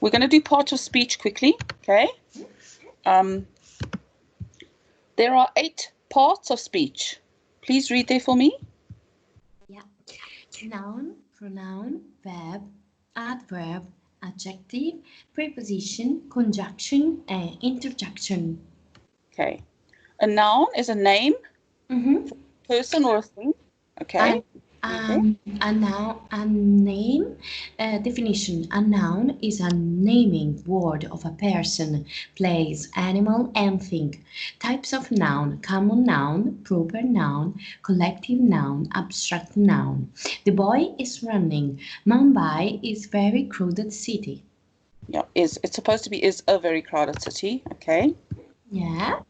We're going to do part of speech quickly, okay? There are 8 parts of speech. Please read there for me. Yeah. Noun, pronoun, verb, adverb, adjective, preposition, conjunction, and interjection. Okay. A noun is a name, Mm-hmm. person or a thing. Okay. A noun, a name, definition. A noun is a naming word of a person, place, animal, and thing. Types of noun: common noun, proper noun, collective noun, abstract noun. The boy is running. Mumbai is very crowded city. Yeah, it's supposed to be is a very crowded city. Okay. Yeah.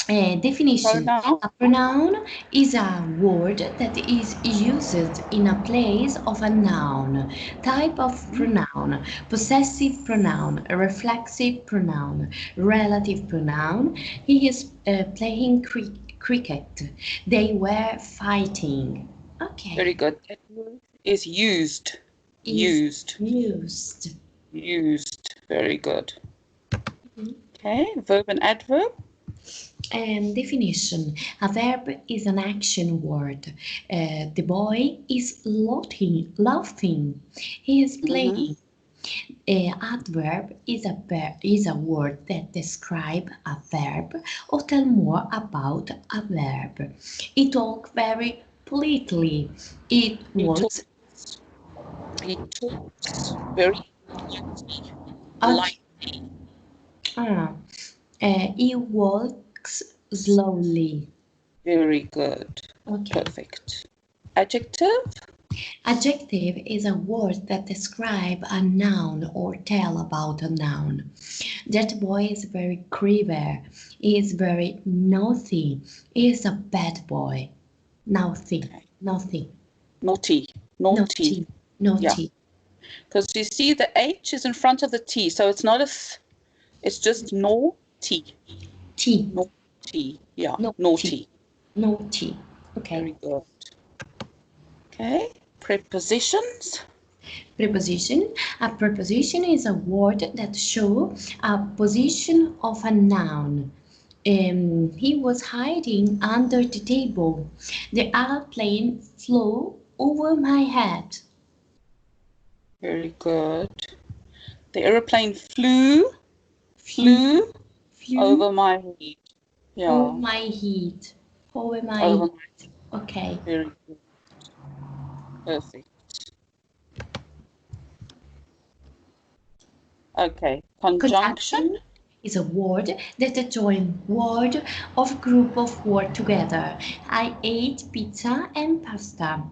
Definition. Pronoun. A pronoun is a word that is used in a place of a noun. Type of pronoun: possessive pronoun, reflexive pronoun, relative pronoun. He is playing cricket. They were fighting. Okay. Very good. That word is used. Is Used. used. Used. Very good. Okay. Verb and adverb. Definition. A verb is an action word. The boy is laughing. He is playing. Adverb is a word that describes a verb or tell more about a verb. He talked very politely. It was He talks very lightly. He walks slowly. Very good. Okay. Perfect. Adjective. Adjective is a word that describes a noun or tell about a noun. That boy is very clever. He is very naughty. He is a bad boy. Naughty. Okay. Naughty. Naughty. Naughty. Naughty. Yeah. Because you see the H is in front of the T, so it's not a th, it's just naughty. T. Naughty. Yeah. Naughty. Naughty. Naughty. Okay. Very good. Okay. Prepositions. Preposition. A preposition is a word that shows a position of a noun. He was hiding under the table. The airplane flew over my head. Very good. The aeroplane flew over my head. Yeah. Over my head. Over my Over head. Okay. Very good. Perfect. Okay. Conjunction. Is a word that join word of group of word together. I ate pizza and pasta.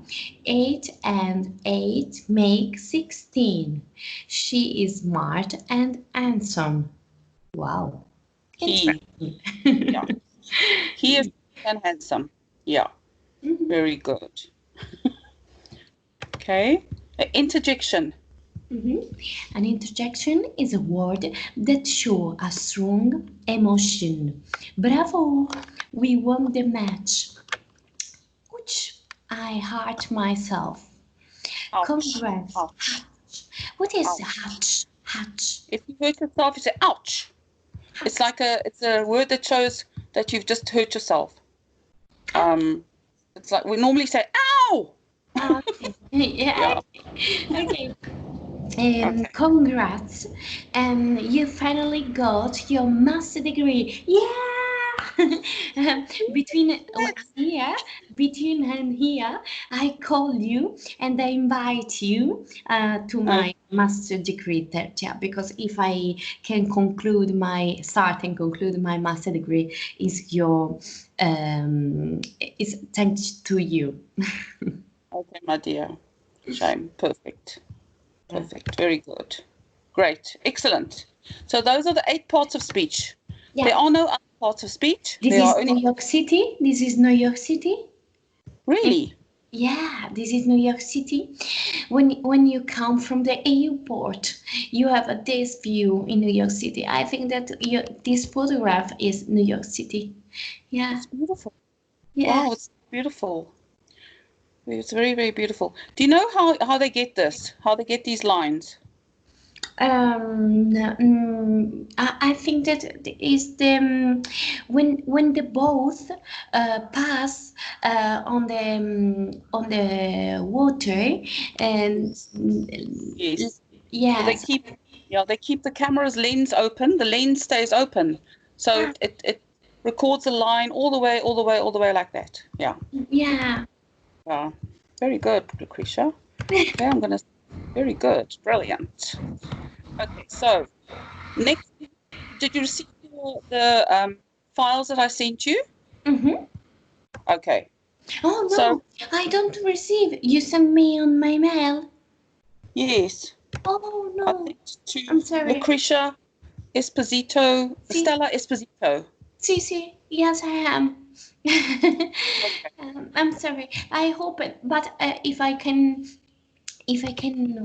8 and 8 make 16. She is smart and handsome. Wow. He. Interesting. Yeah. He is and handsome. Yeah. Very good. Okay. Interjection. An interjection is a word that shows a strong emotion. Bravo! We won the match. Ouch! I hurt myself. Ouch. Congrats. Ouch. What is Ouch. hatch? Hatch. If you hurt yourself, you say ouch. It's like it's a word that shows that you've just hurt yourself. It's like we normally say ow. Okay. Yeah. Okay. Okay. Congrats. You finally got your master degree. Yeah. Between and here, I call you and I invite you to my master degree yeah, because if I can start and conclude my master degree is is thanks to you. Okay, my dear. Shame. Perfect. Perfect. Very good. Great. Excellent. So those are the 8 parts of speech. Yeah. There are no other parts of speech. This There is are only New York City. This is New York City. Really? Yeah, this is New York City. When you come from the airport, you have this view in New York City. I think that this photograph is New York City. Yeah. It's beautiful. Yeah. Wow, it's beautiful. It's very, very beautiful. Do you know how they get this? How they get these lines? I think that is the when the both pass on the water and Yes. Yes. So yes. they keep the camera's lens open. The lens stays open, so Yeah, it records a line all the way, all the way, all the way like that. Yeah. yeah. Yeah. Very good, Lucretia. Okay, I'm gonna. Very good. Brilliant. Okay, so next, did you receive the files that I sent you? Mm-hmm. Okay. Oh So no, I don't receive. You sent me on my mail. yes, Oh I no, sent to I'm sorry. Lucretia Esposito, See, Stella Esposito. see, yes, I am. Okay. I'm sorry. I hope it, but if I can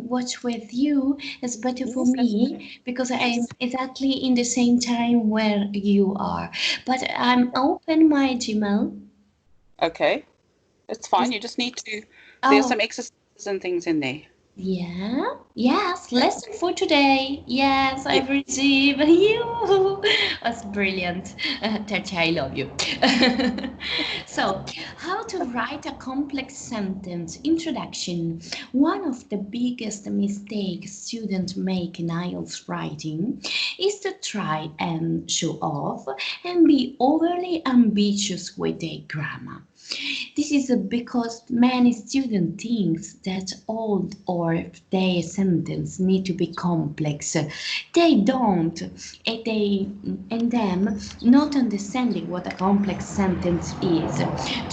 watch with you, it's better for Yes, that's okay. me because I'm Yes. exactly in the same time where you are. But I'm open my Gmail. Okay. It's fine. Is You just need to. There's oh some exercises and things in there. yeah, yes, Okay. lesson for today. Yes, Yeah. I've received you. That's brilliant. Tati, I love you. So, how to write a complex sentence. Introduction. One of the biggest mistakes students make in IELTS writing is to try and show off and be overly ambitious with their grammar. This is because many students think that all or their sentence need to be complex. They don't, and them not understanding what a complex sentence is.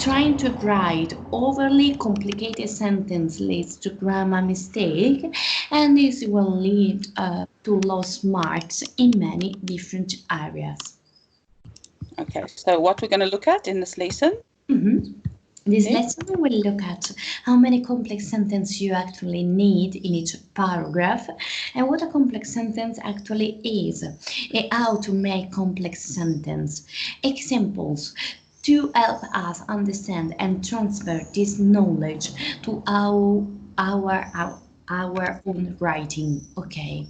Trying to write overly complicated sentence leads to grammar mistake, and this will lead to lost marks in many different areas. Okay. So what we're going to look at in this lesson Mhm. This is lesson will look at how many complex sentences you actually need in each paragraph and what a complex sentence actually is and how to make complex sentence. Examples to help us understand and transfer this knowledge to our own writing. Okay.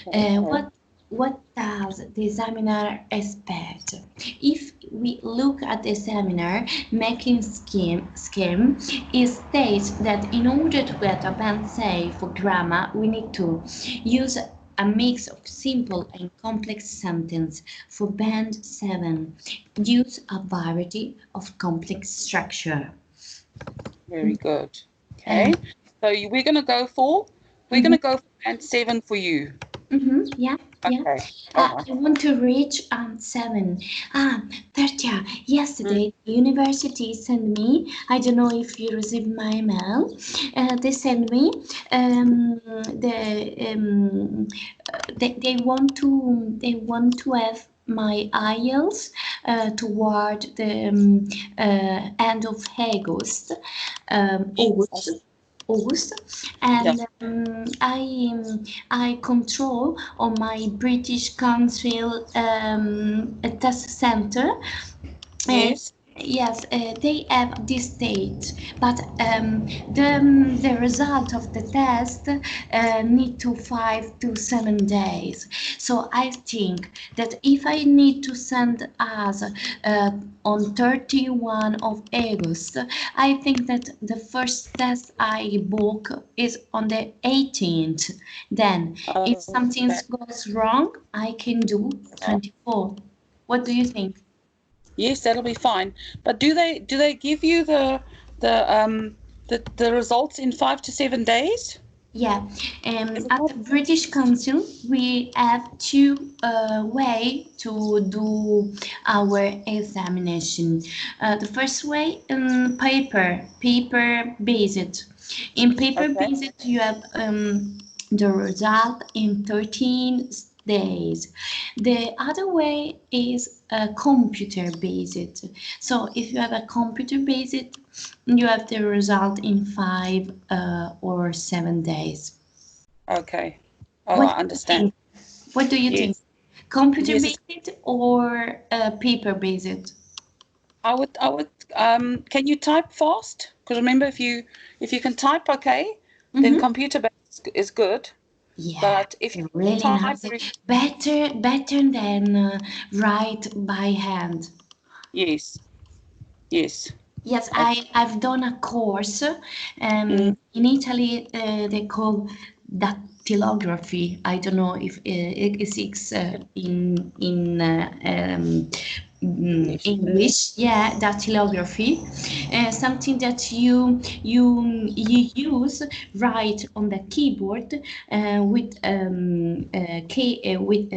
okay. What does the examiner expect? If we look at the examiner making scheme, it states that in order to get a band say for grammar, we need to use a mix of simple and complex sentence. For band 7, use a variety of complex structure. Very good. Uh, Okay. So we're going to go for mhm. band 7 for you. Mm-hmm. Yeah, yeah. Okay. All right. I want to reach 7. Tertia, Mm, yesterday the university sent me, I don't know if you received my mail, they sent me they want to have my IELTS toward the end of yes. August, Yeah. and I control on my British Council test center. Uh, Yes. yes, they have this date, but the result of the test need to 5 to 7 days. So I think that if I need to send us on 31 of August, I think that the first test I book is on the 18th. Then, if something Okay. goes wrong, I can do 24. What do you think? Yes, that'll be fine. But do they give you the results in 5 to 7 days? Yeah, Is it at not? the British Council, we have two way to do our examination. The first way, paper based. In paper Okay. based, you have the result in 13 days. The other way is computer based. So if you have a computer based, you have the result in 5 or 7 days. Okay. Oh, What I do you understand. think? What do you think? Yes. Computer Yes, it's, based or paper based? I would can you type fast? Because remember if you can type okay, then Mm-hmm. computer based is good. Yeah, But if you really type nice. very, Better than write by hand. yes, yes. Yes, I, I've done a course. mm, In Italy, they call dactylography. I don't know if it is in English. English. Yeah, dactylography, something that you use right on the keyboard with a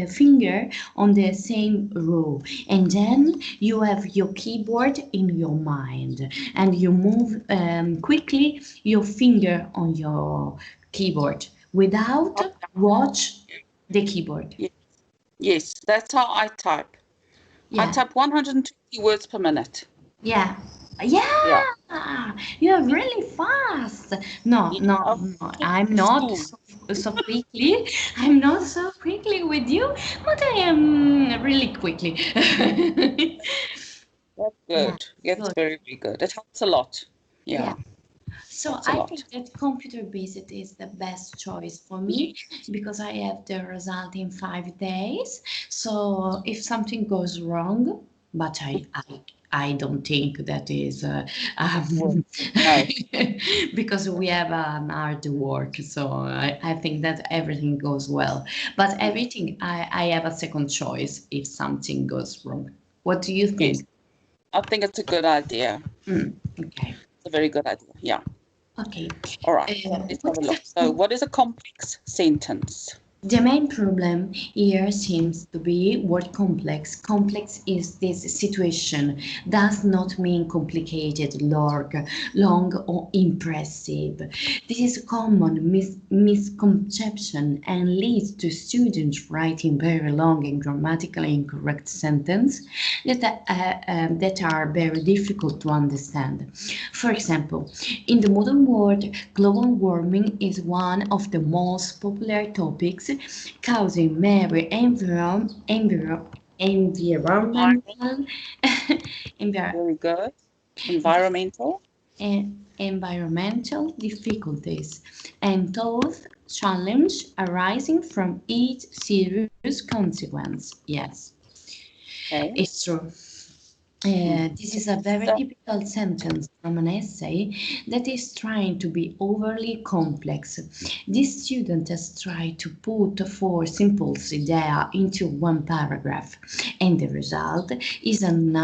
finger on the same row, and then you have your keyboard in your mind, and you move quickly your finger on your keyboard without Up, watch the keyboard. yes, yes, that's how I type. I Yeah, type 120 words per minute. yeah, Yeah. yeah. You're really fast. No, Yeah, no, I've no. taught I'm in not school. so quickly. I'm not so quickly with you, but I am really quickly. That's Yeah, good. It's good. very, very good. It helps a lot. Yeah. Yeah, So helps a I lot. think that computer-based is the best choice for me Yes, because I have the result in 5 days. So if something goes wrong, but I don't think that is well, um, no, because we have hard work. So I think that everything goes well. But everything I have a second choice if something goes wrong. What do you yes, think? I think it's a good idea. Okay. It's a very good idea. Yeah. Okay. All right. Let's have What a is look. So, what is a complex sentence? the main problem here seems to be word complex. Complex is this situation does not mean complicated, long or impressive. This is a common misconception and leads to students writing very long and grammatically incorrect sentences that are very difficult to understand. For example, in the modern world, global warming is one of the most popular topics, causing major Environment. environmental envir- Very good. Environmental. environmental difficulties, and those challenges arising from each serious consequence. Yes, Okay. it's true. This So, is a this is very typical sentence from an essay that is trying to be overly complex. This student has tried to put four simple ideas into one paragraph, and the result is an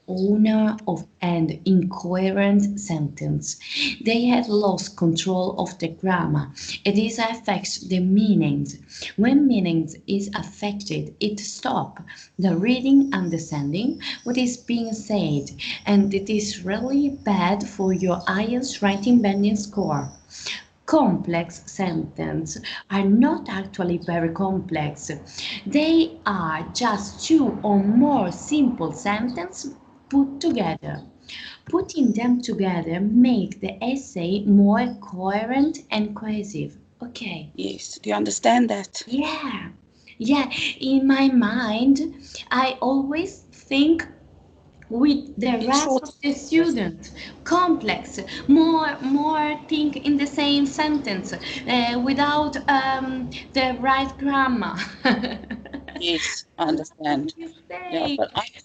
owner of an incoherent sentence. They have lost control of the grammar. This affects the meanings. When meanings is affected, it stops the reading, understanding what is being said, and it is really bad for your IELTS writing bending score. Complex sentences are not actually very complex. They are just two or more simple sentences put together. Putting them together make the essay more coherent and cohesive. Okay. yes. Do you understand that? Yeah. Yeah, in my mind, I always think with the In rest short of the sentences. student complex, more think in the same sentence without the right grammar. Yes, I A understand. Yeah, but mistake.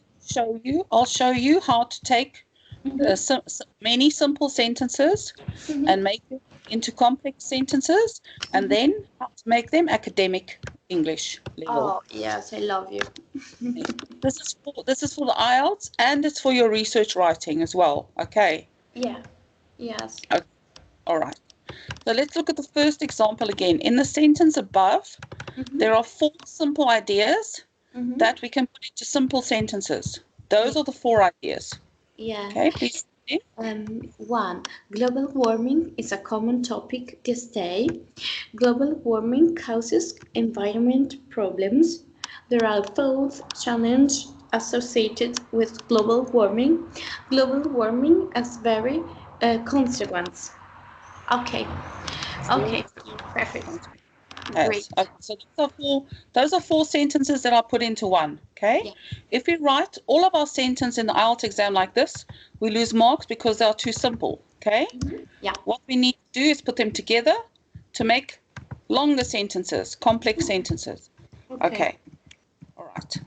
I'll show you how to take Mhm, many simple sentences mhm, and make them into complex sentences, and mhm. then how to make them academic English level. Oh, yes, I love you. Okay. This is for the IELTS, and it's for your research writing as well. Okay. Yeah, yes. Okay. All right. So let's look at the first example again. In the sentence above, there Mhm, are four simple ideas mhm. that we can put into simple sentences. Yeah, Those are the four ideas. yeah. Okay, please. One, global warming is a common topic this day. Global warming causes environment problems. There are both challenges associated with global warming. Global warming has very consequence. Okay, okay, perfect, great. Has. Okay, so those are four sentences that I put into one. Okay. Yeah. If we write all of our sentences in the IELTS exam like this, we lose marks because they are too simple. Okay. Mhm. Yeah. What we need to do is put them together to make Longer sentences, complex sentences. Okay. All right.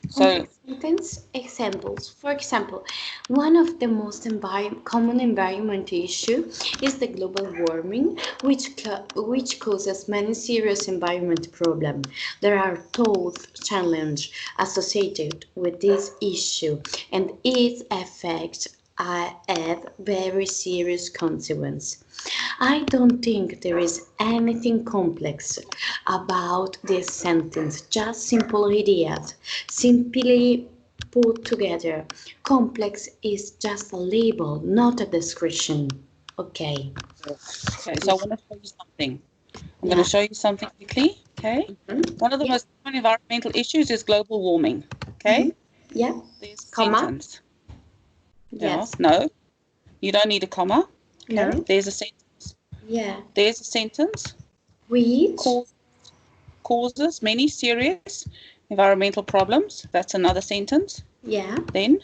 So, Complex sentence examples. For example, one of the most common environment issue is the global warming, which causes many serious environment problems. There are tough challenges associated with this issue, and its effects have very serious consequences. I don't think there is anything complex about this sentence, just simple ideas, simply put together. Complex is just a label, not a description. Okay. okay, so I want to show you something. I'm Yeah. going to show you something quickly. Okay. One of the Yeah. most common environmental issues is global warming. Okay. Yeah. There's a Comma. sentence. Yeah. Yes. No, you don't need a comma. Okay. No. There's a sentence. Yeah. There's a sentence. Which. Causes many serious environmental problems. That's another sentence. Yeah. Then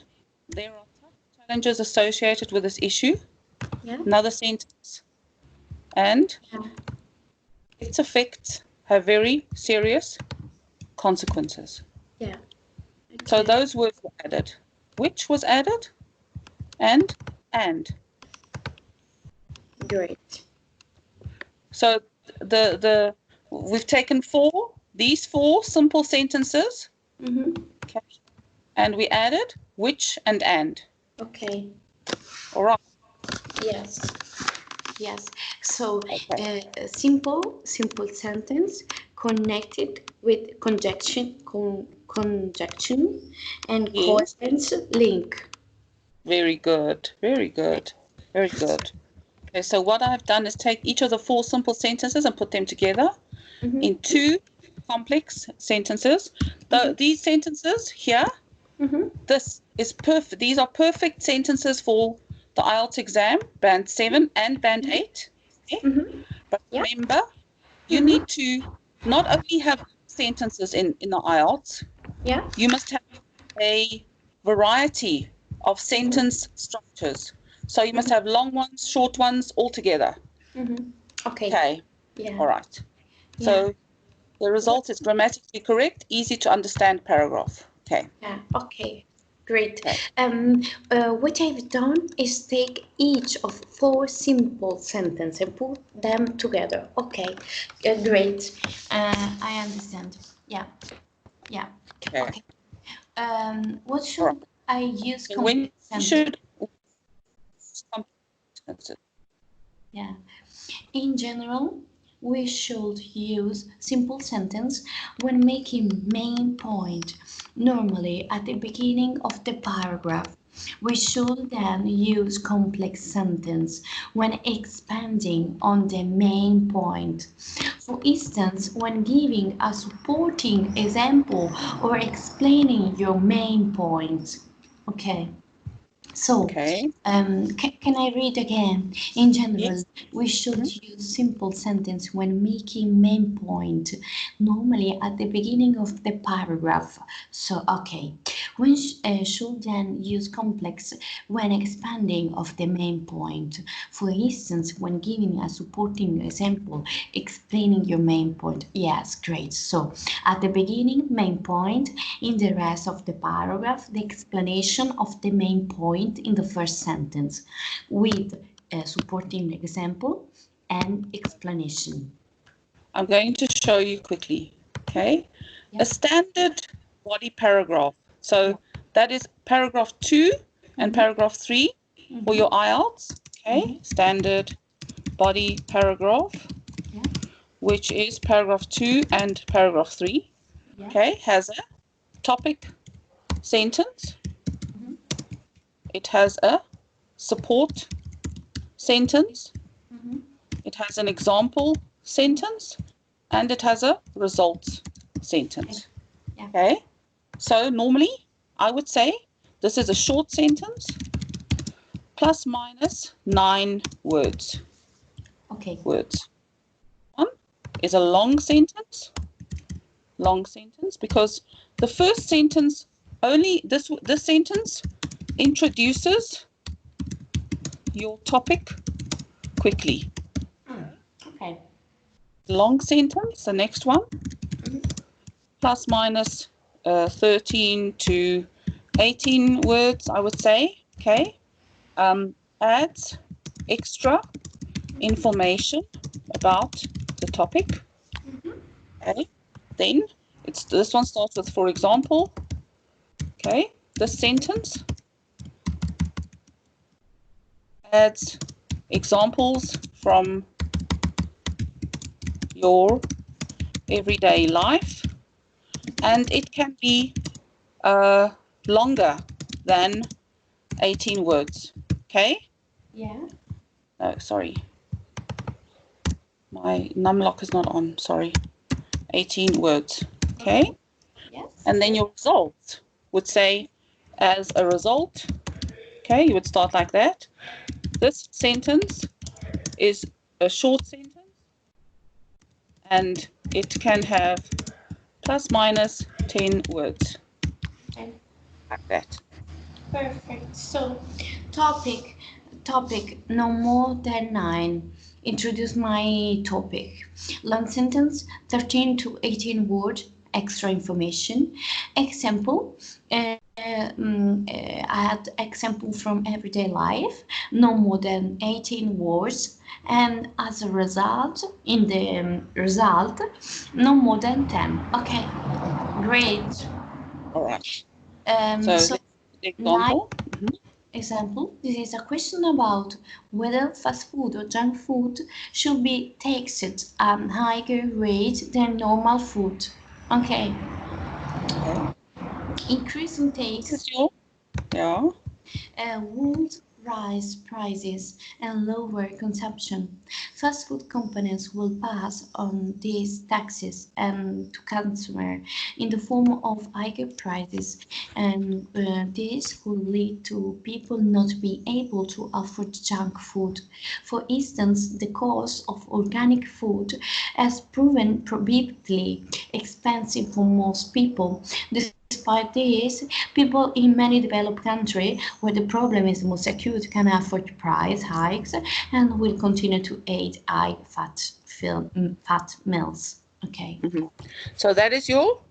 there are tough challenges associated with this issue. Yeah. Another sentence. And Yeah. its effects have very serious consequences. Yeah. So Okay. those words were added. Which was added? And. Great. So we've taken these four simple sentences, okay, and we added which and. Okay. All right. Yes. Yes. So, Okay. a simple sentence connected with conjunction and Yes. coherence link. Very good. Very good. Very good. Okay, so what I've done is take each of the four simple sentences and put them together in two complex sentences. These sentences here, this is perfect. These are perfect sentences for the IELTS exam, band 7 and band 8. Okay? But Yeah. remember, you need to not only have sentences in the IELTS, Yeah. you must have a variety of sentence structures. So you must have long ones, short ones, all together. Okay. Okay. Yeah. All right. Yeah. So the result is grammatically correct, easy to understand paragraph. Okay. Yeah. Okay. Great. Okay. What I've done is take each of four simple sentences and put them together. Okay. Great. I understand. Yeah. Yeah. Okay. Okay. What All right. should I use So when complex you sentence? should Yeah. In general, we should use simple sentence when making main point, normally at the beginning of the paragraph. We should then use complex sentence when expanding on the main point. For instance, when giving a supporting example or explaining your main point. Okay. So, Okay. can I read again? In general, Yes. we should use simple sentence when making main point, normally at the beginning of the paragraph. So, okay, we should then use complex when expanding of the main point. For instance, when giving a supporting example, explaining your main point. Yes, great. So, at the beginning, main point. In the rest of the paragraph, the explanation of the main point in the first sentence with a supporting example and explanation. I'm going to show you quickly. Okay. Yeah. A standard body paragraph. Yeah. So that is paragraph 2 and paragraph 3 for your IELTS. Okay. Standard body paragraph, Yeah. which is paragraph 2 and paragraph 3. Yeah. Okay. Has a topic sentence. It has a support sentence. It has an example sentence, and it has a results sentence. Yeah. Okay. So normally I would say this is a short sentence plus minus 9 words. Okay. Words. One is a long sentence because the first sentence only this sentence introduces your topic quickly. Okay. long sentence, the next one, plus minus 13 to 18 words, I would say. Okay. Adds extra information about the topic. Okay. Then this one starts with, for example. Okay. This sentence adds examples from your everyday life, and it can be longer than 18 words. Okay. Yeah. No, sorry. My numlock is not on. Sorry. 18 words. Okay. Yes. And then your result would say, as a result. Okay. You would start like that. This sentence is a short sentence, and it can have plus minus 10 words. Okay. Like that. Perfect. So, topic, no more than 9. Introduce my topic. Long sentence, 13 to 18 words, extra information. Example, add example from everyday life, no more than 18 words. And as a result, in the result, no more than 10. Okay, great. All right. So, So the nine example. example, this is a question about whether fast food or junk food should be taxed at a higher rate than normal food. Okay, Okay. increasing This tax is your, yeah. would rise prices and lower consumption. Fast food companies will pass on these taxes to consumers in the form of higher prices, and this will lead to people not being able to afford junk food. For instance, the cost of organic food has proven prohibitively expensive for most people. Despite this, people in many developed countries where the problem is most acute can afford price hikes and will continue to eat fat meals. Okay. So that is your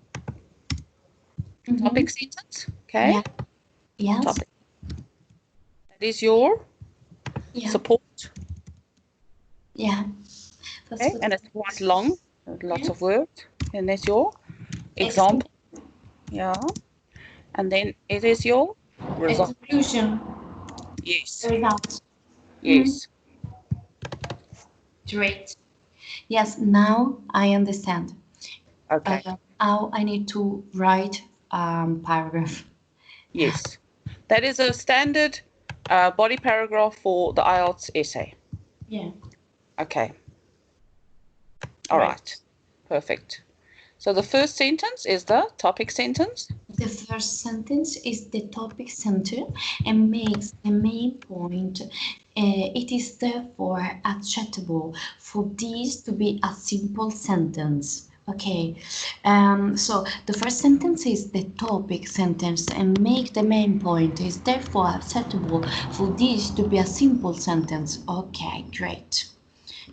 topic sentence. Okay. Yeah. Yes. Topic. That is your Yeah. support. Yeah. That's Okay. what. And it's quite long, lots Yeah. of words. And that's your Exec- example. Yeah. And then it is your result. Execution. Yes. Results. Mm, Yes. great. Yes. Now I understand. Okay. How I need to write paragraph. Yes. That is a standard body paragraph for the IELTS essay. Yeah. Okay. All Great. right. Perfect. So the first sentence is the topic sentence. The first sentence is the topic center and makes the main point. It is therefore acceptable for this to be a simple sentence. Okay, so the first sentence is the topic sentence and make the main point. It is therefore acceptable for this to be a simple sentence. Okay, great.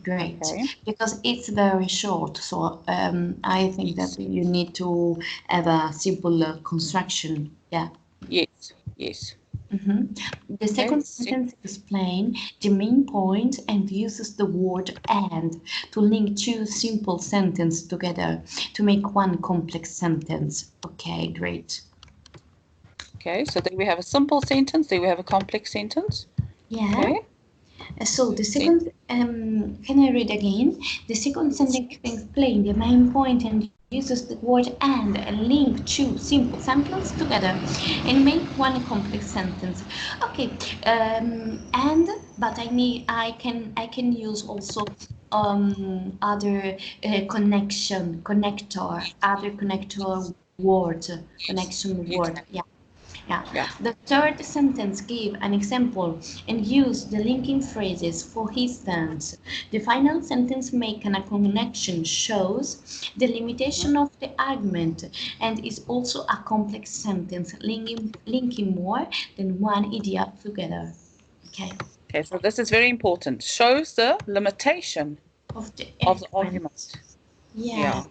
Great, Okay. because it's very short, so I think Yes. that you need to have a simple construction. Yeah. Yes. Yes. The Okay. second sentence explains the main point and uses the word and to link two simple sentences together to make one complex sentence. Okay, great. Okay. So then we have a simple sentence. Then we have a complex sentence. Yeah. Okay. So the Then second, can I read again? The second sentence explains the main point and uses the word and link two simple sentences together and make one complex sentence. Okay, and but I can use also other other connector word, connection yes. word. Yeah. Yeah. Yeah. The third sentence give an example and use the linking phrases. For instance, the final sentence make a connection shows the limitation of the argument and is also a complex sentence linking more than one idea together. Okay. Okay. So this is very important. Shows the limitation of the of the argument. argument. Yeah. Yeah.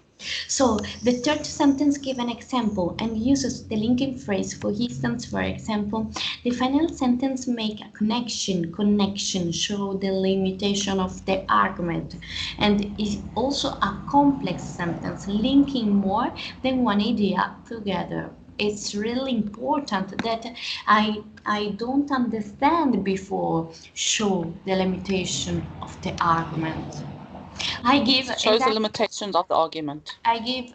So the third sentence gives an example and uses the linking phrase. For instance, for example, the final sentence make a connection. Connection show the limitation of the argument, and is also a complex sentence linking more than one idea together. It's really important that I don't understand before show the limitation of the argument. I give Shows the exact limitations of the argument. I give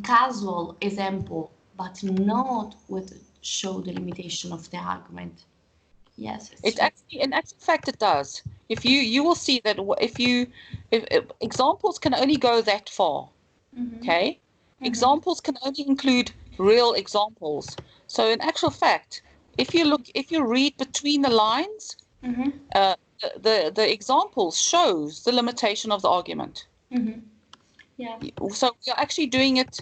casual example, but not with show the limitation of the argument. Yes, it's It actually, in actual fact, it does. If you will see that if examples can only go that far. Okay, examples can only include real examples. So in actual fact, if you read between the lines, uh, the examples shows the limitation of the argument. yeah. So we are actually doing it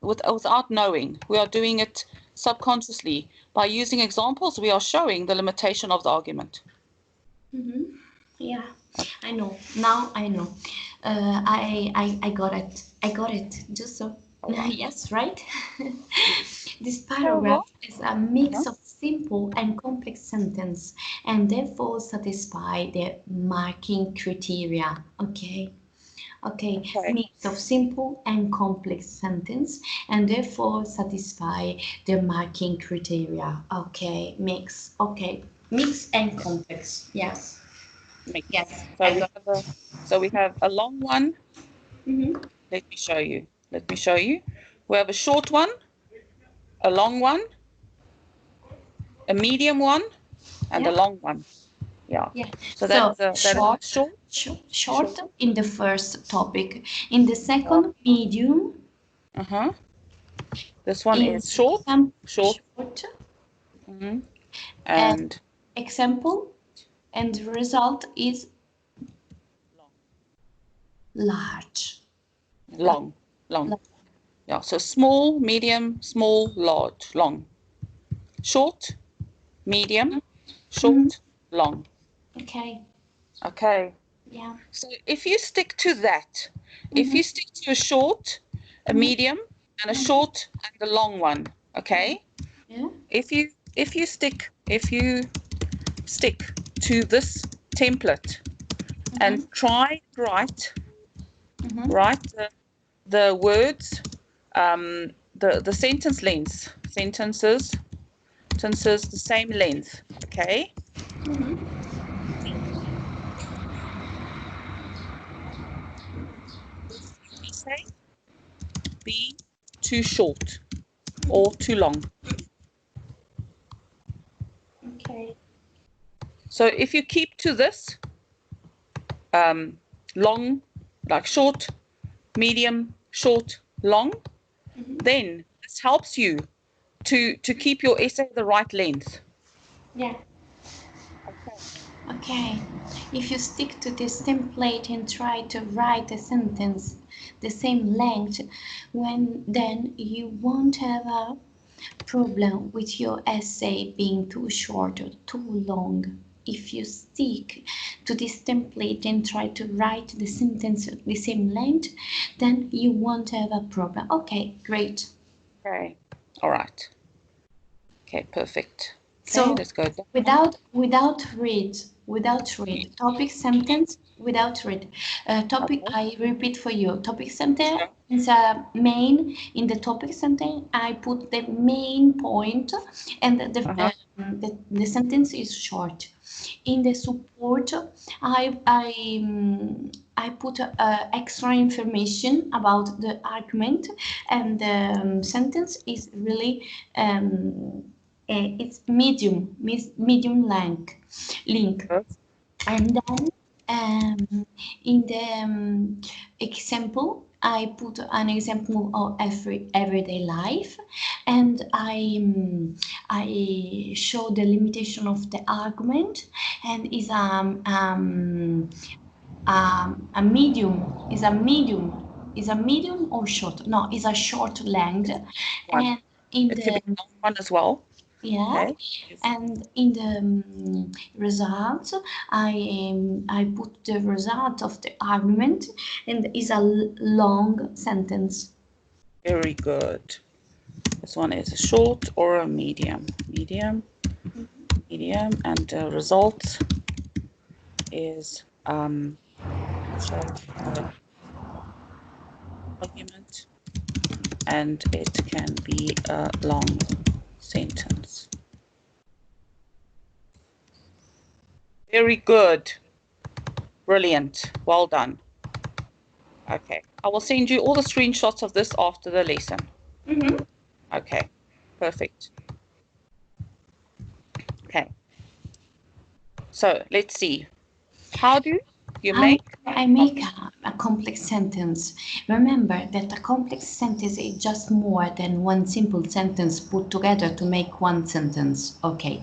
without knowing. We are doing it subconsciously. By using examples, we are showing the limitation of the argument. Yeah, I know. Now I know. I got it. I got it. Just so. All right. Yes, right? This Very paragraph well. is a mix Uh-huh. of simple and complex sentence and therefore satisfy the marking criteria. Okay. Okay, Okay. mix of simple and complex sentence and therefore satisfy the marking criteria. Okay, mix. Okay, mix and complex. Yes. Mix. Yes, So I we got. have a long one. Mm-hmm. Let me show you. Let me show you. We have a short one, a long one, a medium one, and a Yeah. long one. Yeah. Yeah. So So that is short, short, short. short in the first topic. In the Yeah. second, medium. Uh-huh. This one In is short, some short, short. hmm And and example, and the result is long. large. Long, long. Large. Yeah. So small, medium, small, large, long. Short, medium, Mm-hmm. short, long. Okay. Okay. Yeah. So if you stick to that, if Mm-hmm. you stick to a short, a Mm-hmm. medium, and a Mm-hmm. short and a long one, okay? Yeah. If you stick to this template Mm-hmm. and try Mm-hmm. write the words, the sentence lengths, sentences the same length, okay? Mm-hmm. We say be too short or too long. Okay. So if you keep to this, long, like short, medium, short, long, Mm-hmm. then this helps you to keep your essay the right length. Yeah. Okay. Okay. If you stick to this template and try to write a sentence the same length, when then you won't have a problem with your essay being too short or too long. If you stick to this template and try to write the sentence the same length, then you won't have a problem. Okay, great. Okay. All right. Okay, perfect. Okay, So let's go down. without read topic sentence without read topic. Okay. I repeat for you. Topic sentence Sure. is a main. In the topic sentence I put the main point, and Uh-huh. the sentence is short. In the support I put extra information about the argument, and the sentence is really it's medium link. Good. And then in the example I put an example of everyday life, and I show the limitation of the argument, and is a medium is a medium or short, no, is a short length. One. And in It could the be a long one as well. Yeah, Okay. Yes. and in the results, I put the result of the argument, and is a long sentence. Very good. This one is a short or a medium. Medium, medium, and the result is so argument, and it can be a long sentence. Very good. Brilliant. Well done. Okay. I will send you all the screenshots of this after the lesson. Mm-hmm. Okay. Perfect. Okay. So let's see. How do you How make I make a complex sentence. Remember that a complex sentence is just more than one simple sentence put together to make one sentence. Okay.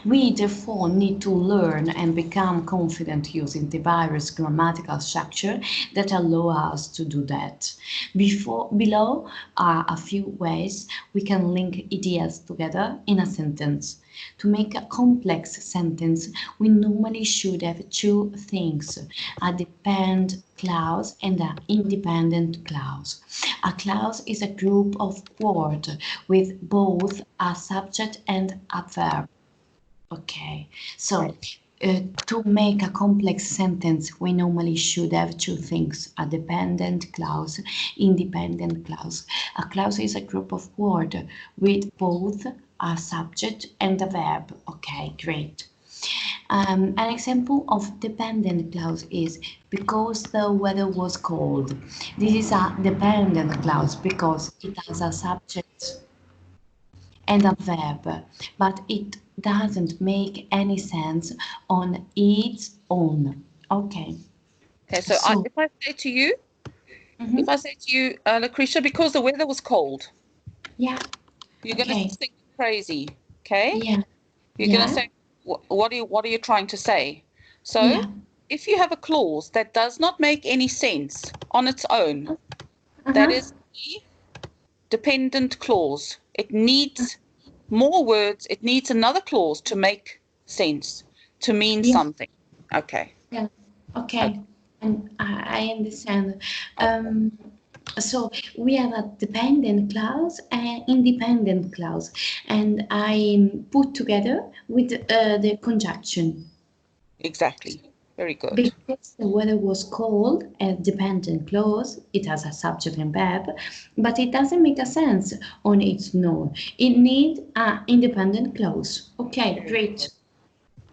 We therefore need to learn and become confident using the various grammatical structure that allow us to do that. Below are a few ways we can link ideas together in a sentence. To make a complex sentence, we normally should have two things, a depend clause and an independent clause. A clause is a group of words with both a subject and a verb. Okay, so to make a complex sentence, we normally should have two things, a dependent clause, independent clause. A clause is a group of words with both a subject and a verb. Okay, great. An example of dependent clause is because the weather was cold. This is a dependent clause because it has a subject and a verb, but it doesn't make any sense on its own. Okay, Okay, so so if I say to you, mhm, Lucretia, because the weather was cold, yeah, you're going to okay, think crazy. Okay, yeah, you're going to yeah, say, what are you trying to say? So, yeah, if you have a clause that does not make any sense on its own, that uh-huh, is a dependent clause. It needs more words. It needs another clause to make sense, to mean yeah, something. Okay. yeah, Okay. okay, and I understand. Okay. Um, so we have a dependent clause and independent clause, and I put together with the conjunction. Exactly. Very good. Because the weather was cold, a dependent clause, it has a subject and verb, but it doesn't make a sense on its own. It needs an independent clause. Okay, Very good. great.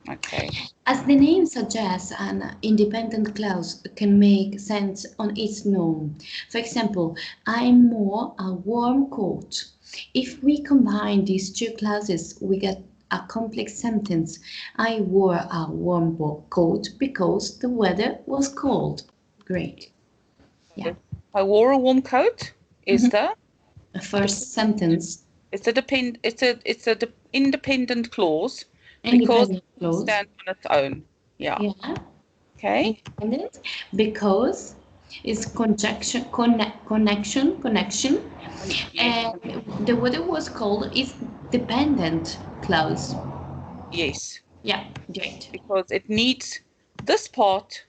Okay. As the name suggests, an independent clause can make sense on its own. For example, I wore a warm coat. If we combine these two clauses, we get a complex sentence. I wore a warm coat because the weather was cold. Great. Yeah. So I wore a warm coat is Mhm. the The first sentence, independent clause because independent it clause. stands on its own. Yeah. Yeah. Okay. Independent because is connection, Yes. and the weather was cold is dependent clause. Yes. Yeah, great. Because it needs this part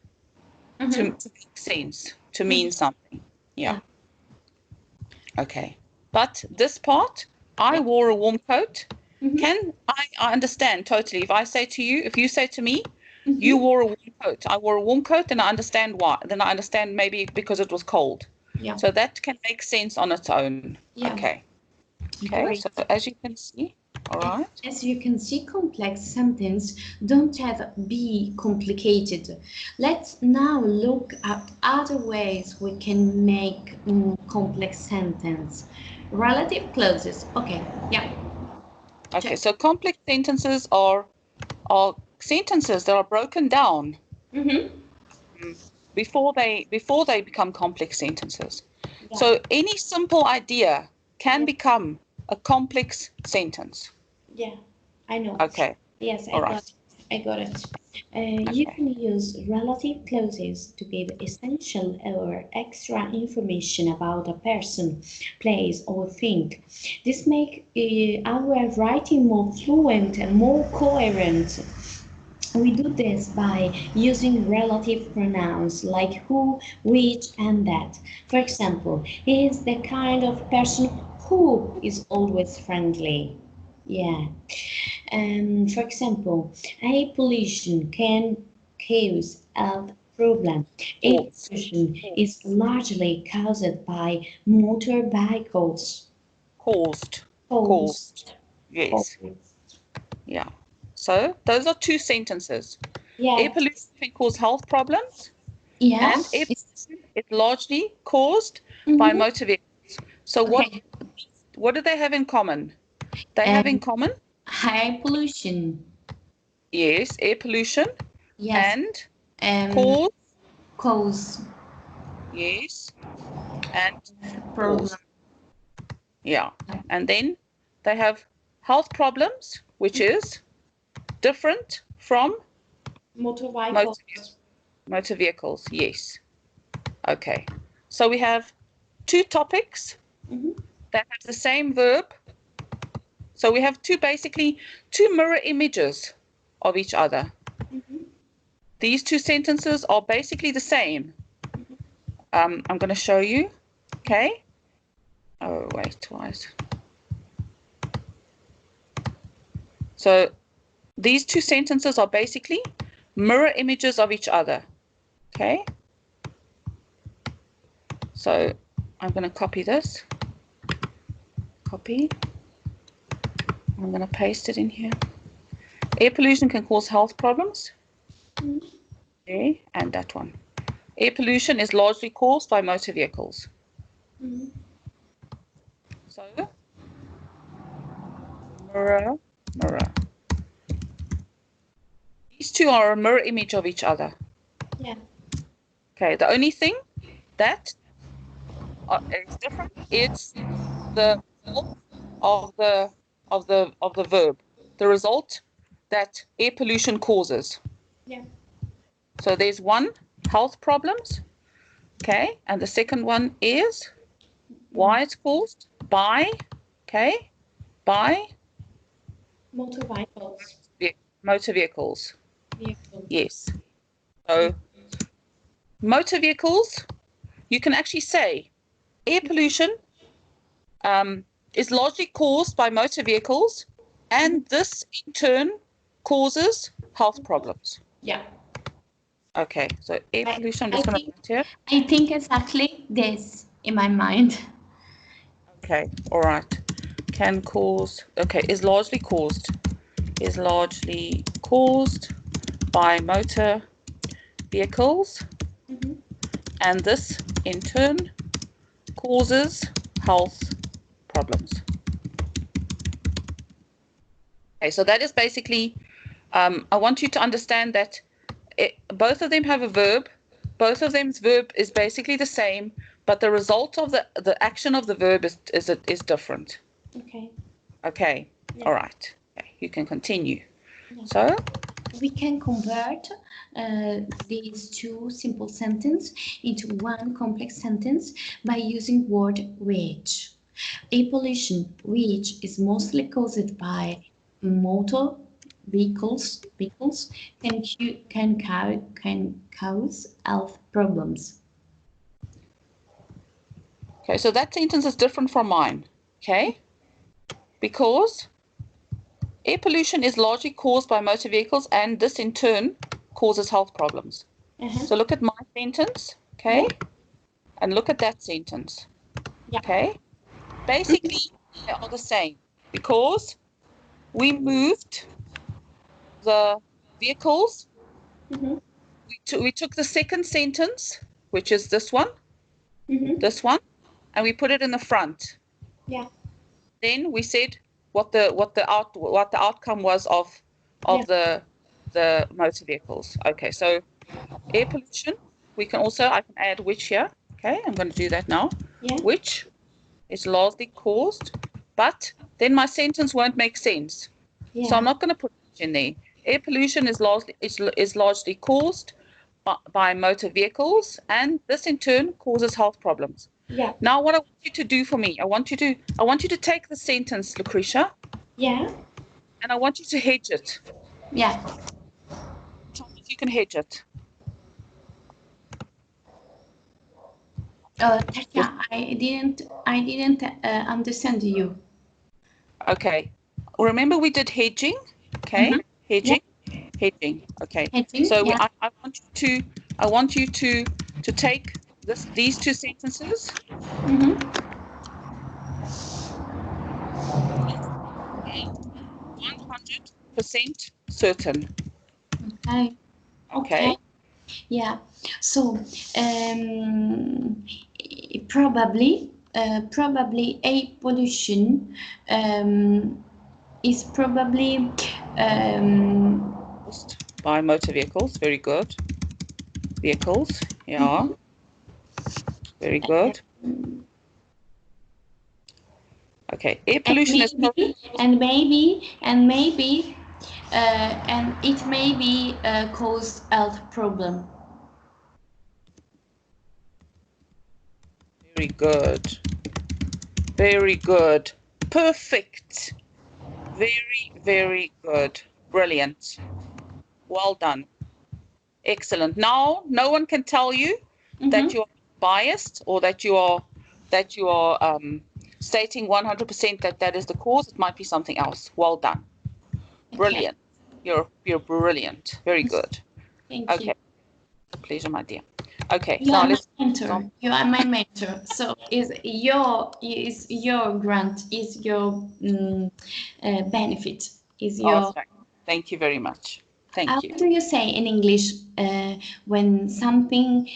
Mm-hmm. to make sense, to Mm-hmm. mean something. Yeah. Yeah. Okay. But this part, I Yeah. wore a warm coat. Mm-hmm. I understand totally. If I say to you, if you say to me, you Mm-hmm. wore a warm coat, I wore a warm coat, then I understand why. Then I understand maybe because it was cold. Yeah. So that can make sense on its own. Yeah. Okay. Okay. So Great. as you can see, all And right. as you can see, complex sentence don't have be complicated. Let's now look at other ways we can make complex sentence. Relative clauses. Okay, yeah, Okay. check. So complex sentences are sentences that are broken down Mm-hmm. um, before they become complex sentences. Yeah, So any simple idea can yeah, become a complex sentence. yeah. I know. Okay. Yes, All I right. got it. I got it. You Okay. can use relative clauses to give essential or extra information about a person, place, or thing. This makes our writing more fluent and more coherent. We do this by using relative pronouns like who, which, and that. For example, he is the kind of person who is always friendly. Yeah. For example, air pollution can cause health problem. Air Caused. pollution is largely caused by motor vehicles. Caused. Caused. Caused. Yes. Caused. Yeah. So those are two sentences. Air Yeah. pollution can cause health problems, Yeah. and air pollution is largely caused by Mm-hmm. motor vehicles. So Okay. what do they have in common? They have in Um, common, Air pollution. yes, air pollution Yes. and Um, cause, cause yes, and problem. cause, yeah. And then they have health problems, which is different from Motor motor, vehicles. motor vehicles, yes. Okay. So we have two topics Mm-hmm. that have the same verb. So we have basically two mirror images of each other. Mm-hmm. These two sentences are basically the same. I'm going to show you. Okay. Oh, wait, twice. So these two sentences are basically mirror images of each other. Okay. So I'm going to copy this. Copy. I'm going to paste it in here. Air pollution can cause health problems. Okay, and that one. Air pollution is largely caused by motor vehicles. Mm-hmm. So, mirror, mirror. These two are a mirror image of each other. Yeah. Okay, the only thing that is different is the result of the verb. The result that air pollution causes. Yeah. So there's one, health problems. Okay, and the second one is why it's caused by, okay, by Motor vehicles. motor vehicles. Vehicle. Yes. So motor vehicles, you can actually say air pollution is largely caused by motor vehicles, Mm-hmm. and this in turn causes health problems. Yeah. Okay, so air I, pollution, I'm I just going to think write here. I think exactly this in my mind. Okay, all right. Can cause, okay, is largely caused by motor vehicles, Mm-hmm. and this in turn causes health problems. Okay, so that is basically, I want you to understand that both of them have a verb. Both of them's verb is basically the same, but the result of the action of the verb is different. Okay. Okay, Yeah. all right. Okay, you can continue. Yeah. So, We can convert these two simple sentences into one complex sentence by using word which. Air pollution, which is mostly caused by motor vehicles can cause health problems. okay, so that sentence is different from mine. Okay, because air pollution is largely caused by motor vehicles, and this in turn causes health problems. Uh-huh. So look at my sentence, Yeah. okay, and look at that sentence, Yeah. okay. Basically, they are the same because we moved the vehicles. Mm-hmm. We took the second sentence, which is Mm-hmm. this one, and we put it in the front. Yeah. Then we said what the outcome was of Yeah. the motor vehicles. Okay, so air pollution. I can add which here. Okay, I'm going to do that now. Yeah. Which is largely caused, but then my sentence won't make sense. So Yeah. I'm not going to put which in there. Air pollution is largely caused by motor vehicles, and this in turn causes health problems. Yeah. Now, what I want you to do for me, I want you to take the sentence, Lucretia, Yeah. and I want you to hedge it. Yeah. Tell me if you can hedge it. Tasha, I didn't understand you. Okay. Remember we did hedging, okay? Mm-hmm. Yeah. Hedging. Okay. Hedging. So Yeah. I want you to take these two sentences Mm-hmm. and 100% certain. Okay. Okay. Okay. Yeah. So, probably, air pollution is probably Caused by motor vehicles. Very good. Vehicles. Yeah. Very good. Okay. Air and pollution is maybe and it may be cause health problem. very good. Very good. Perfect. Very, very good. Brilliant. Well done. Excellent. Now, no one can tell you that Mm-hmm. you are biased or that you are stating 100% that that is the cause. It might be something else. Well done. Okay. Brilliant. You're brilliant. Very good. Thank you. Okay. Pleasure, my dear. Okay. You Now are my let's. mentor. You are my mentor. So is your grant, is your benefit, is Oh, your. thank you very much. How Thank you. do you say in English when something,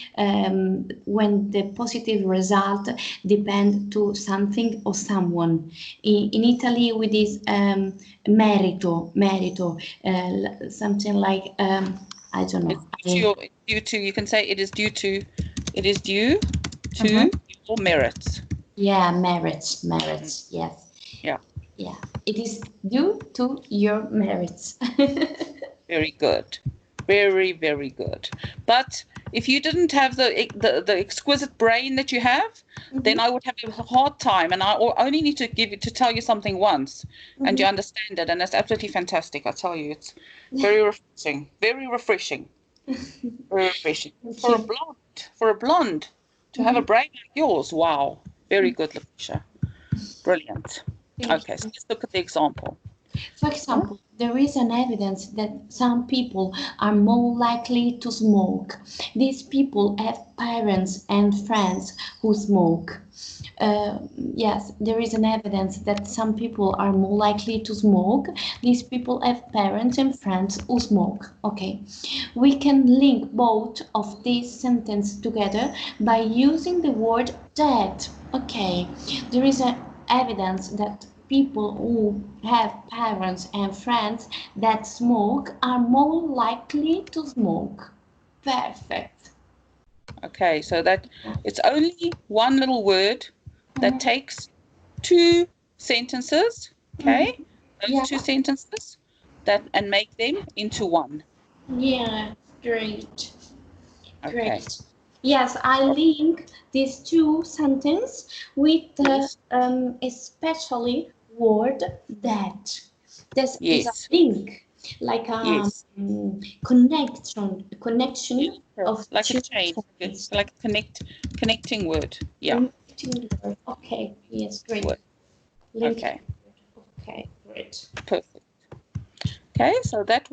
when the positive result depend to something or someone? In Italy, with this something like I don't know. It's due to, you can say it is due Uh-huh. to your merits. Yeah, merits. Yes, Yeah. yeah. It is due to your merits. Very good. Very, very good. But if you didn't have the exquisite brain that you have, then I would have a hard time. And I only need to tell you something once, and you understand it. And it's absolutely fantastic. I tell you, it's very refreshing. Very refreshing. Very refreshing. Thank For a you. blonde, to have a Mhm. brain like yours. Wow. Very good, Lucretia. Brilliant. Thank Okay, so you. let's look at the example. For Huh? example, there is an evidence that some people are more likely to smoke. These people have parents and friends who smoke. Yes, there is an evidence that some people are more likely to smoke. These people have parents and friends who smoke. Okay, we can link both of these sentences together by using the word that. Okay, there is a evidence that people who have parents and friends that smoke are more likely to smoke. Perfect. Okay, so that it's only one little word that Mhm. takes two sentences, okay? Mhm. Those Yeah, two sentences that and make them into one. yeah, great, Okay. great. Yes, I link these two sentences with Yes. especially word that. This is a Yes. link, like a Yes. connection Yes. of Like a two chain, sentences. like a connecting word. Yeah. Connecting word. Okay, yes, great. Word. Linking Okay. word. Okay, great. Perfect. Okay, so that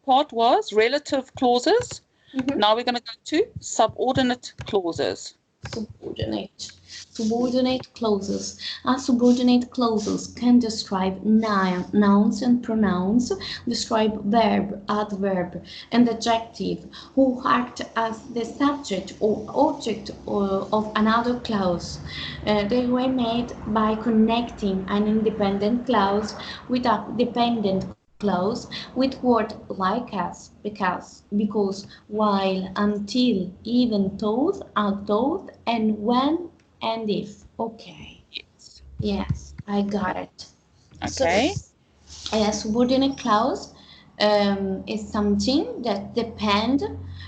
part was relative clauses. Mm-hmm. Now we're going to go to subordinate clauses. Subordinate. Subordinate clauses. Subordinate clauses can describe nouns and pronouns, describe verb, adverb, and adjective who act as the subject or object of another clause. They were made by connecting an independent clause with a dependent clause with word like as, because, while, until, even, though, and when, and if. Okay. Yes. Yes, I got it. So, Okay. a subordinate clause. is something that depends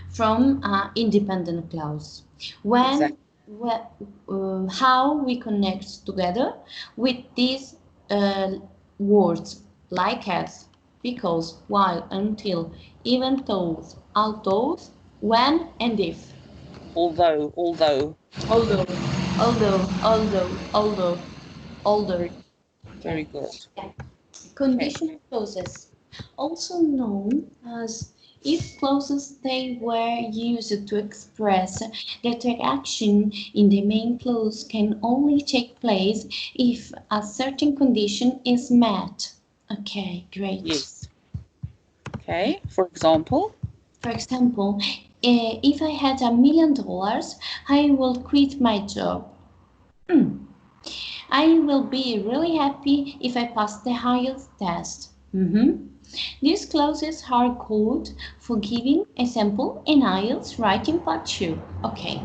from independent clause. When, Exactly. how we connect together with these uh, words like as, because, while, until, even though, although, when, and if. Although. Although, although. Very, very good. Yeah. Okay. Conditional clauses, also known as if clauses, they were used to express that the action in the main clause can only take place if a certain condition is met. Okay, great. Yes. Okay. For example, For example, if I had $1 million, I will quit my job. Hmm. I will be really happy if I pass the IELTS test. These clauses are good for giving example in IELTS writing part 2. Okay.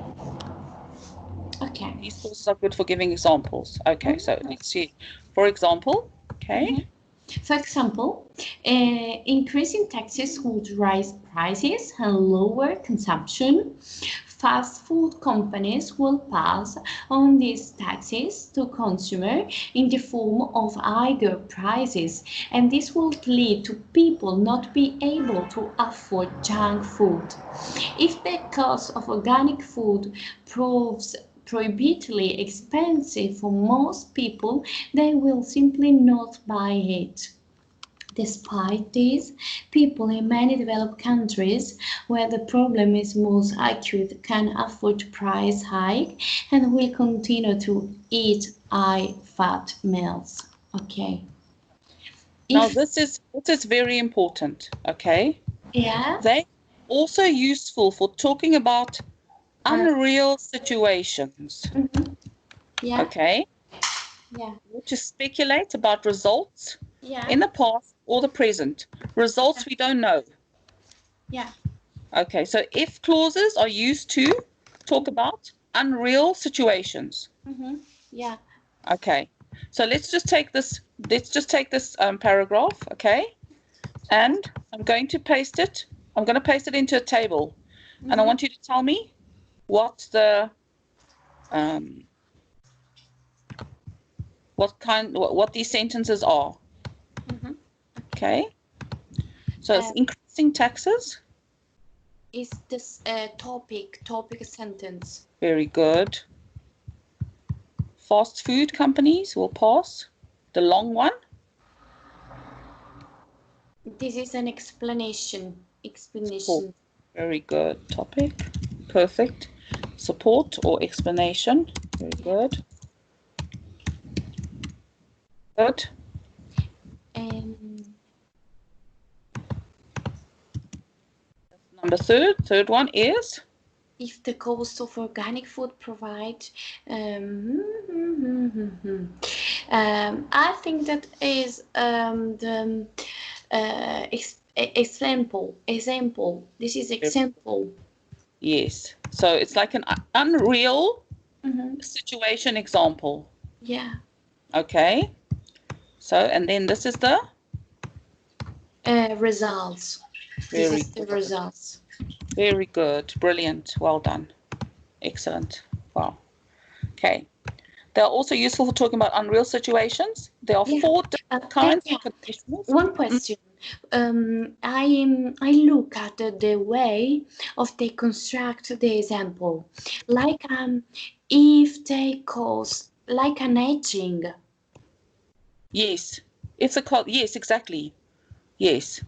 Okay. these courses are good for giving examples. Okay, so Mhm. let's see. For example, okay. Mhm. For example, increasing taxes would raise prices and lower consumption. Fast food companies will pass on these taxes to consumers in the form of higher prices, and this will lead to people not being able to afford junk food. If the cost of organic food proves prohibitively expensive for most people, they will simply not buy it. Despite this, people in many developed countries where the problem is most acute can afford to price hike and will continue to eat high fat meals. Okay. Now If this is very important. Okay, yeah, they also useful for talking about uh, unreal situations. mhm, yeah, Okay, yeah, or to speculate about results yeah, in the past or the present. Results we don't know. yeah, Okay, so if clauses are used to talk about unreal situations. mm-hmm, yeah, Okay, so let's just take this paragraph, okay, and I'm going to paste it into a table, and I mm-hmm, want you to tell me what the um, what these sentences are. mm-hmm. Okay, so it's Uh, increasing taxes. is this topic sentence? Very good. Fast food companies will pass. The long one. This is an explanation. Support. Explanation. Very good. Topic. Perfect. Support or explanation. Very Yeah. good. Good. Um, Number third one is if the cost of organic food provide, um, I think that is the example. Example. This is example. yes. So it's like an unreal Mm-hmm. situation example. Yeah. Okay. So and then this is the Results. This very is the good. results. Very good. Brilliant. Well done. Excellent. Wow. Okay. They're also useful for talking about unreal situations. There are Yeah. four different kinds Tanya, of conditionals. one question. I look at the way of they construct the example, like if they cause like an etching. Yes. If the cost, yes, exactly. Yes.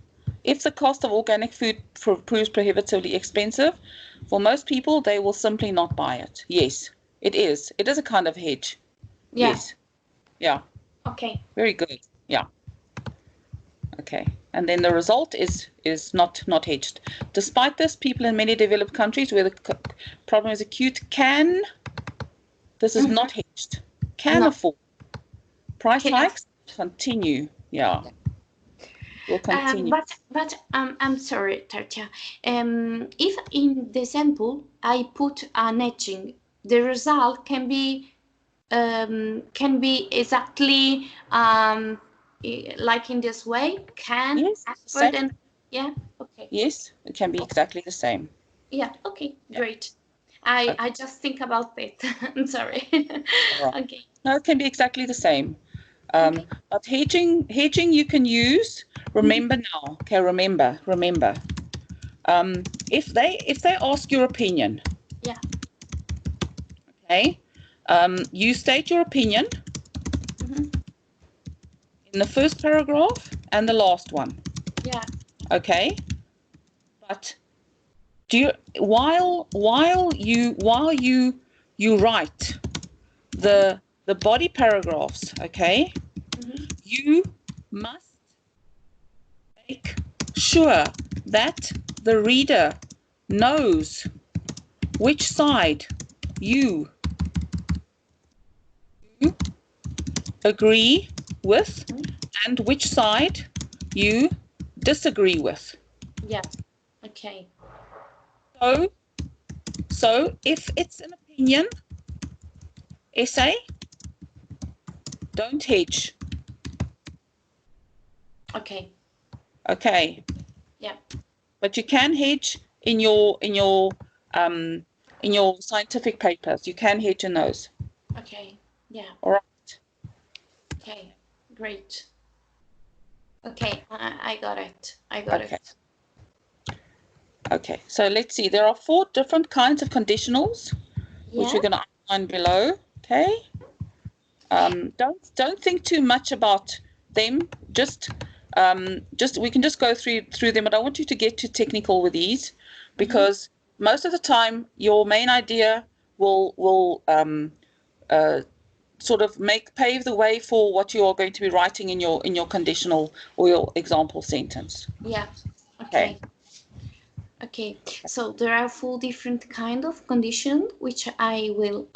If the cost of organic food proves prohibitively expensive, for most people, they will simply not buy it. Yes, it is. It is a kind of hedge. Yeah. Yes. Yeah. Okay. Very good. Yeah. Okay. And then the result is not hedged. Despite this, people in many developed countries where the problem is acute can, this is Mhm. not hedged, can No. afford price Can I- hikes continue. Yeah. Will continue. but I'm sorry, Tartia. If in the sample I put an etching, the result can be exactly like in this way. Can Yes, effort same. and Yeah. Okay. Yes, it can be exactly the same. Yeah. Okay. Yeah. Great. Okay. I just think about it. I'm sorry. All right. Okay. No, it can be exactly the same. Okay. But hedging you can use. Remember now. Okay, remember. If they ask your opinion, Yeah. okay, you state your opinion Mhm. in the first paragraph and the last one. Yeah. Okay, but do you while you write Okay. the body paragraphs, okay, Mhm. you must make sure that the reader knows which side you agree with Mhm. and which side you disagree with. Yeah. Okay. So, so if it's an opinion essay, don't hedge. Okay. Okay, Yeah. but you can hedge um, in your scientific papers. You can hedge in those. Okay. Yeah. All right. Okay. Great. Okay. I got it. I got Okay. it. Okay. So let's see. There are 4 different kinds of conditionals, which Yeah. we're going to outline below. Okay. Don't think too much about them. Just we can just go through them. But I want you to get too technical with these, Mhm. because most of the time your main idea will sort of pave the way for what you are going to be writing in your conditional or your example sentence. Yeah. Okay. Okay. Okay. So there are 4 different kind of condition which I will